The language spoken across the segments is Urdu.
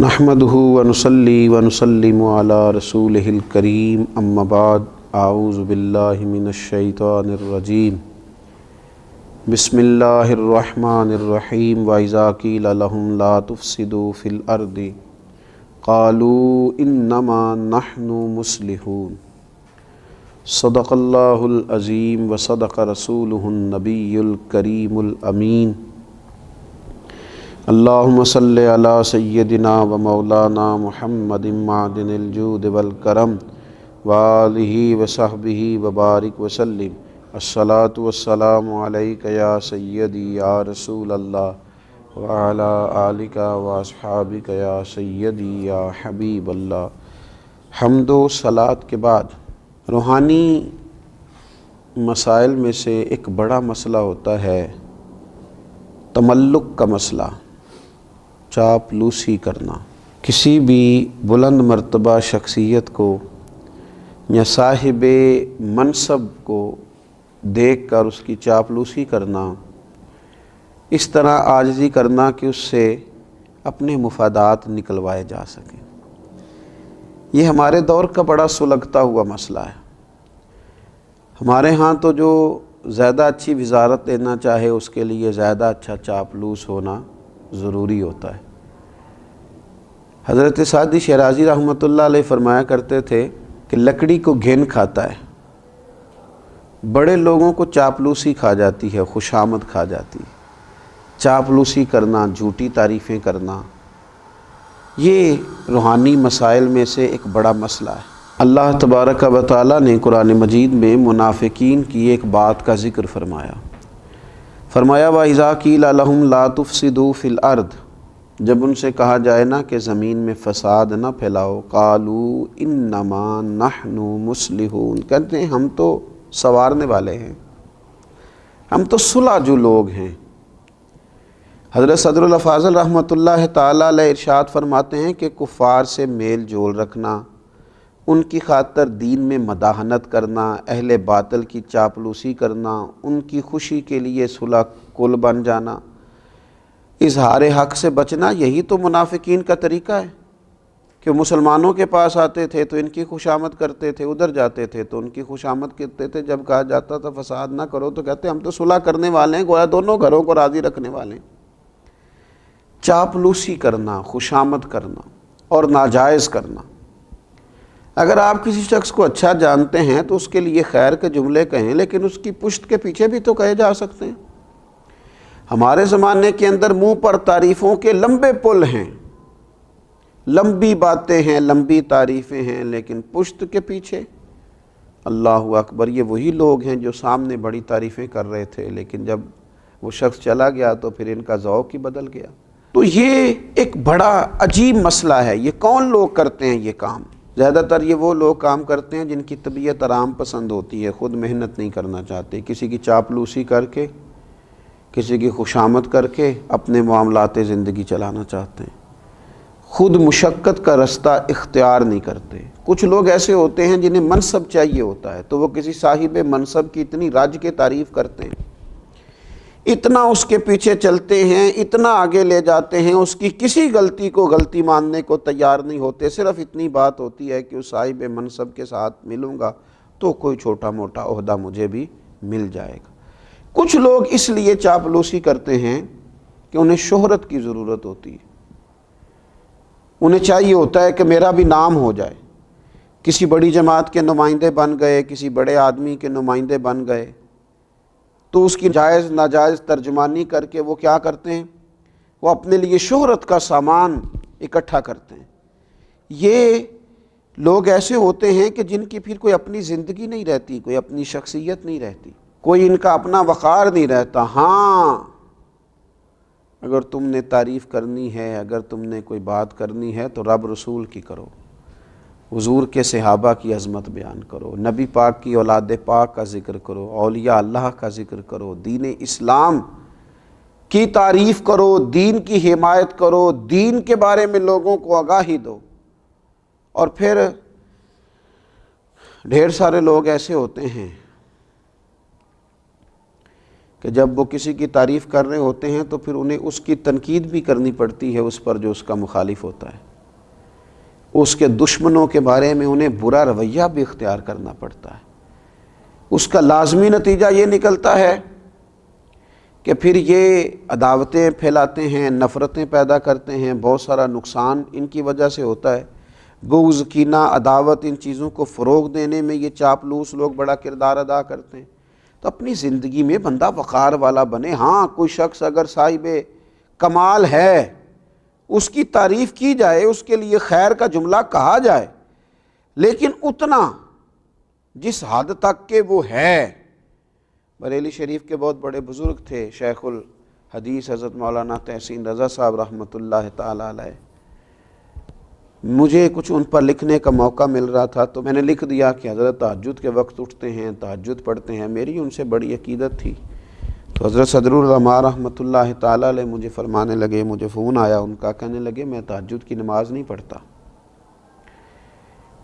نحمدہ ونصلی ونسلم علی رسولہ الکریم اما بعد اعوذ باللہ من الشیطان الرجیم بسم اللہ الرحمن الرحیم وَإِذَا قِيلَ لَهُمْ لَا تُفْسِدُوا فِي الْأَرْضِ قَالُوا إِنَّمَا نَحْنُ مُصْلِحُونَ صدق اللہ العظیم وصدق رسولہ النبی الکریم الامین اللہم صلی علی سیدنا و مولانا محمد معدن الجود والکرم وآلہ وصحبہ وبارک وسلم الصلاۃ والسلام علیک یا سیدی یا رسول اللہ وعلی آلک واصحابک یا سیدی یا حبیب اللہ۔ حمد و صلاۃ کے بعد روحانی مسائل میں سے ایک بڑا مسئلہ ہوتا ہے تملق کا مسئلہ، چاپلوسی کرنا۔ کسی بھی بلند مرتبہ شخصیت کو یا صاحب منصب کو دیکھ کر اس کی چاپلوسی کرنا، اس طرح عاجزی کرنا کہ اس سے اپنے مفادات نکلوائے جا سکیں، یہ ہمارے دور کا بڑا سلگتا ہوا مسئلہ ہے۔ ہمارے ہاں تو جو زیادہ اچھی وزارت لینا چاہے اس کے لیے زیادہ اچھا چاپلوس ہونا ضروری ہوتا ہے۔ حضرت سعدی شیرازی رحمۃ اللہ علیہ فرمایا کرتے تھے کہ لکڑی کو گھن کھاتا ہے، بڑے لوگوں کو چاپلوسی کھا جاتی ہے، خوشامد کھا جاتی ہے۔ چاپلوسی کرنا، جھوٹی تعریفیں کرنا، یہ روحانی مسائل میں سے ایک بڑا مسئلہ ہے۔ اللہ تبارک و تعالیٰ نے قرآن مجید میں منافقین کی ایک بات کا ذکر فرمایا۔ وَإِذَا قِيلَ لَهُمْ لَا تُفْسِدُوا فِي الْأَرْضِ، جب ان سے کہا جائے نا کہ زمین میں فساد نہ پھیلاؤ، قَالُوا إِنَّمَا نَحْنُ مُصْلِحُونَ، کہتے ہیں ہم تو سنوارنے والے ہیں، ہم تو صلح جو لوگ ہیں۔ حضرت صدر الافاضل رحمۃ اللہ تعالیٰ علیہ ارشاد فرماتے ہیں کہ کفار سے میل جول رکھنا، ان کی خاطر دین میں مداحنت کرنا، اہل باطل کی چاپلوسی کرنا، ان کی خوشی کے لیے صلح کل بن جانا، اظہار حق سے بچنا، یہی تو منافقین کا طریقہ ہے کہ مسلمانوں کے پاس آتے تھے تو ان کی خوشامد کرتے تھے، ادھر جاتے تھے تو ان کی خوشامد کرتے تھے، جب کہا جاتا تھا فساد نہ کرو تو کہتے ہم تو صلح کرنے والے ہیں، گویا دونوں گھروں کو راضی رکھنے والے ہیں۔ چاپلوسی کرنا، خوشامد کرنا اور ناجائز کرنا۔ اگر آپ کسی شخص کو اچھا جانتے ہیں تو اس کے لیے خیر کے جملے کہیں، لیکن اس کی پشت کے پیچھے بھی تو کہے جا سکتے ہیں۔ ہمارے زمانے کے اندر منہ پر تعریفوں کے لمبے پل ہیں، لمبی باتیں ہیں، لمبی تعریفیں ہیں، لیکن پشت کے پیچھے اللہ اکبر، یہ وہی لوگ ہیں جو سامنے بڑی تعریفیں کر رہے تھے، لیکن جب وہ شخص چلا گیا تو پھر ان کا ذوق ہی بدل گیا۔ تو یہ ایک بڑا عجیب مسئلہ ہے۔ یہ کون لوگ کرتے ہیں یہ کام؟ زیادہ تر یہ وہ لوگ کام کرتے ہیں جن کی طبیعت آرام پسند ہوتی ہے، خود محنت نہیں کرنا چاہتے، کسی کی چاپلوسی کر کے، کسی کی خوشامد کر کے اپنے معاملات زندگی چلانا چاہتے ہیں، خود مشقت کا رستہ اختیار نہیں کرتے۔ کچھ لوگ ایسے ہوتے ہیں جنہیں منصب چاہیے ہوتا ہے تو وہ کسی صاحب منصب کی اتنی رج کے تعریف کرتے ہیں، اتنا اس کے پیچھے چلتے ہیں، اتنا آگے لے جاتے ہیں، اس کی کسی غلطی کو غلطی ماننے کو تیار نہیں ہوتے۔ صرف اتنی بات ہوتی ہے کہ اس صاحب منصب کے ساتھ ملوں گا تو کوئی چھوٹا موٹا عہدہ مجھے بھی مل جائے گا۔ کچھ لوگ اس لیے چاپلوسی کرتے ہیں کہ انہیں شہرت کی ضرورت ہوتی ہے، انہیں چاہیے ہوتا ہے کہ میرا بھی نام ہو جائے، کسی بڑی جماعت کے نمائندے بن گئے، کسی بڑے آدمی کے نمائندے بن گئے تو اس کی جائز ناجائز ترجمانی کر کے وہ کیا کرتے ہیں، وہ اپنے لیے شہرت کا سامان اکٹھا کرتے ہیں۔ یہ لوگ ایسے ہوتے ہیں کہ جن کی پھر کوئی اپنی زندگی نہیں رہتی، کوئی اپنی شخصیت نہیں رہتی، کوئی ان کا اپنا وقار نہیں رہتا۔ ہاں، اگر تم نے تعریف کرنی ہے، اگر تم نے کوئی بات کرنی ہے تو رب رسول کی کرو، حضور کے صحابہ کی عظمت بیان کرو، نبی پاک کی اولاد پاک کا ذکر کرو، اولیاء اللہ کا ذکر کرو، دین اسلام کی تعریف کرو، دین کی حمایت کرو، دین کے بارے میں لوگوں کو آگاہی دو۔ اور پھر ڈھیر سارے لوگ ایسے ہوتے ہیں کہ جب وہ کسی کی تعریف کر رہے ہوتے ہیں تو پھر انہیں اس کی تنقید بھی کرنی پڑتی ہے اس پر جو اس کا مخالف ہوتا ہے، اس کے دشمنوں کے بارے میں انہیں برا رویہ بھی اختیار کرنا پڑتا ہے۔ اس کا لازمی نتیجہ یہ نکلتا ہے کہ پھر یہ عداوتیں پھیلاتے ہیں، نفرتیں پیدا کرتے ہیں، بہت سارا نقصان ان کی وجہ سے ہوتا ہے۔ بغض، کینہ، عداوت، ان چیزوں کو فروغ دینے میں یہ چاپلوس لوگ بڑا کردار ادا کرتے ہیں۔ تو اپنی زندگی میں بندہ وقار والا بنے۔ ہاں، کوئی شخص اگر صاحب کمال ہے، اس کی تعریف کی جائے، اس کے لیے خیر کا جملہ کہا جائے، لیکن اتنا جس حد تک کہ وہ ہے۔ بریلی شریف کے بہت بڑے بزرگ تھے، شیخ الحدیث حضرت مولانا تحسین رضا صاحب رحمۃ اللہ تعالی علیہ۔ مجھے کچھ ان پر لکھنے کا موقع مل رہا تھا تو میں نے لکھ دیا کہ حضرت تہجد کے وقت اٹھتے ہیں، تہجد پڑھتے ہیں۔ میری ان سے بڑی عقیدت تھی۔ تو حضرت صدر العلماء رحمۃ اللہ تعالی علیہ مجھے فرمانے لگے، مجھے فون آیا ان کا، کہنے لگے میں تہجد کی نماز نہیں پڑھتا،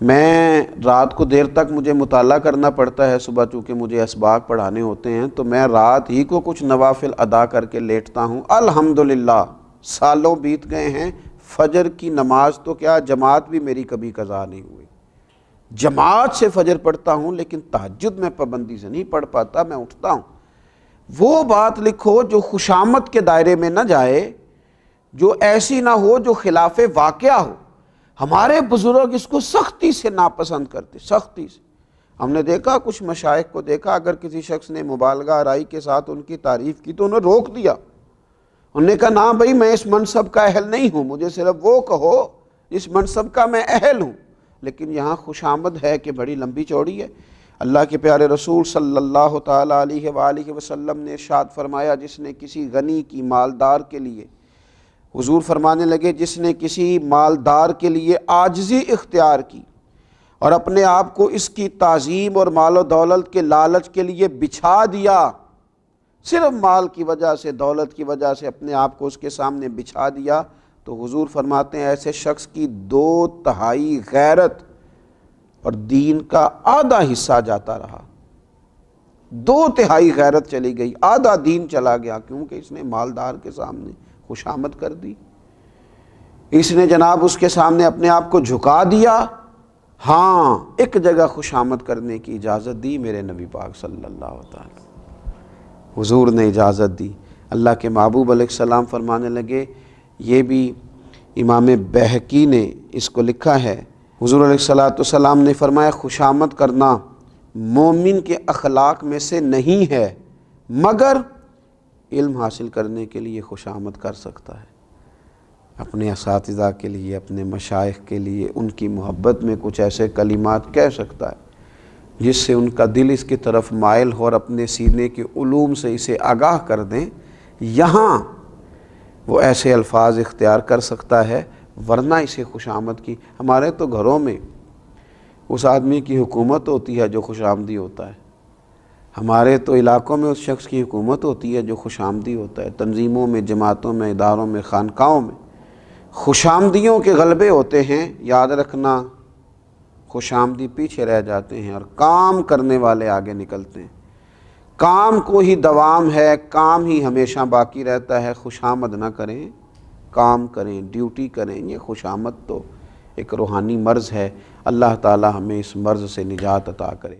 میں رات کو دیر تک مجھے مطالعہ کرنا پڑتا ہے، صبح چونکہ مجھے اسباق پڑھانے ہوتے ہیں تو میں رات ہی کو کچھ نوافل ادا کر کے لیٹتا ہوں۔ الحمدللہ سالوں بیت گئے ہیں، فجر کی نماز تو کیا جماعت بھی میری کبھی قضا نہیں ہوئی، جماعت سے فجر پڑھتا ہوں، لیکن تہجد میں پابندی سے نہیں پڑھ پاتا، میں اٹھتا ہوں۔ وہ بات لکھو جو خوشامد کے دائرے میں نہ جائے، جو ایسی نہ ہو جو خلاف واقعہ ہو۔ ہمارے بزرگ اس کو سختی سے ناپسند کرتے، سختی سے۔ ہم نے دیکھا کچھ مشائخ کو دیکھا، اگر کسی شخص نے مبالغہ آرائی کے ساتھ ان کی تعریف کی تو انہیں روک دیا، انہوں نے کہا نہ بھائی میں اس منصب کا اہل نہیں ہوں، مجھے صرف وہ کہو اس منصب کا میں اہل ہوں۔ لیکن یہاں خوشامد ہے کہ بڑی لمبی چوڑی ہے۔ اللہ کے پیارے رسول صلی اللہ تعالی علیہ وآلہ وسلم نے ارشاد فرمایا، جس نے کسی غنی کی، مالدار کے لیے، حضور فرمانے لگے جس نے کسی مالدار کے لیے عاجزی اختیار کی اور اپنے آپ کو اس کی تعظیم اور مال و دولت کے لالچ کے لیے بچھا دیا، صرف مال کی وجہ سے، دولت کی وجہ سے اپنے آپ کو اس کے سامنے بچھا دیا، تو حضور فرماتے ہیں ایسے شخص کی 2/3 غیرت اور دین کا آدھا حصہ جاتا رہا۔ 2/3 غیرت چلی گئی، آدھا دین چلا گیا، کیونکہ اس نے مالدار کے سامنے خوشامد کر دی، اس نے جناب اس کے سامنے اپنے آپ کو جھکا دیا۔ ہاں، ایک جگہ خوشامد کرنے کی اجازت دی میرے نبی پاک صلی اللہ تعالی، حضور نے اجازت دی۔ اللہ کے محبوب علیہ السلام فرمانے لگے، یہ بھی امام بہقی نے اس کو لکھا ہے، حضور علیہ السلام نے فرمایا خوشامد کرنا مومن کے اخلاق میں سے نہیں ہے، مگر علم حاصل کرنے کے لیے خوشامد کر سکتا ہے، اپنے اساتذہ کے لیے، اپنے مشائخ کے لیے، ان کی محبت میں کچھ ایسے کلمات کہہ سکتا ہے جس سے ان کا دل اس کی طرف مائل ہو اور اپنے سینے کے علوم سے اسے آگاہ کر دیں۔ یہاں وہ ایسے الفاظ اختیار کر سکتا ہے، ورنہ اسے خوشامد کی، ہمارے تو گھروں میں اس آدمی کی حکومت ہوتی ہے جو خوش آمدی ہوتا ہے، ہمارے تو علاقوں میں اس شخص کی حکومت ہوتی ہے جو خوش آمدی ہوتا ہے، تنظیموں میں، جماعتوں میں، اداروں میں، خانقاہوں میں خوش آمدیوں کے غلبے ہوتے ہیں۔ یاد رکھنا، خوش آمدی پیچھے رہ جاتے ہیں اور کام کرنے والے آگے نکلتے ہیں۔ کام کو ہی دوام ہے، کام ہی ہمیشہ باقی رہتا ہے، خوش آمد نہ کریں، کام کریں، ڈیوٹی کریں۔ یہ خوش آمد تو ایک روحانی مرض ہے، اللہ تعالی ہمیں اس مرض سے نجات عطا کرے۔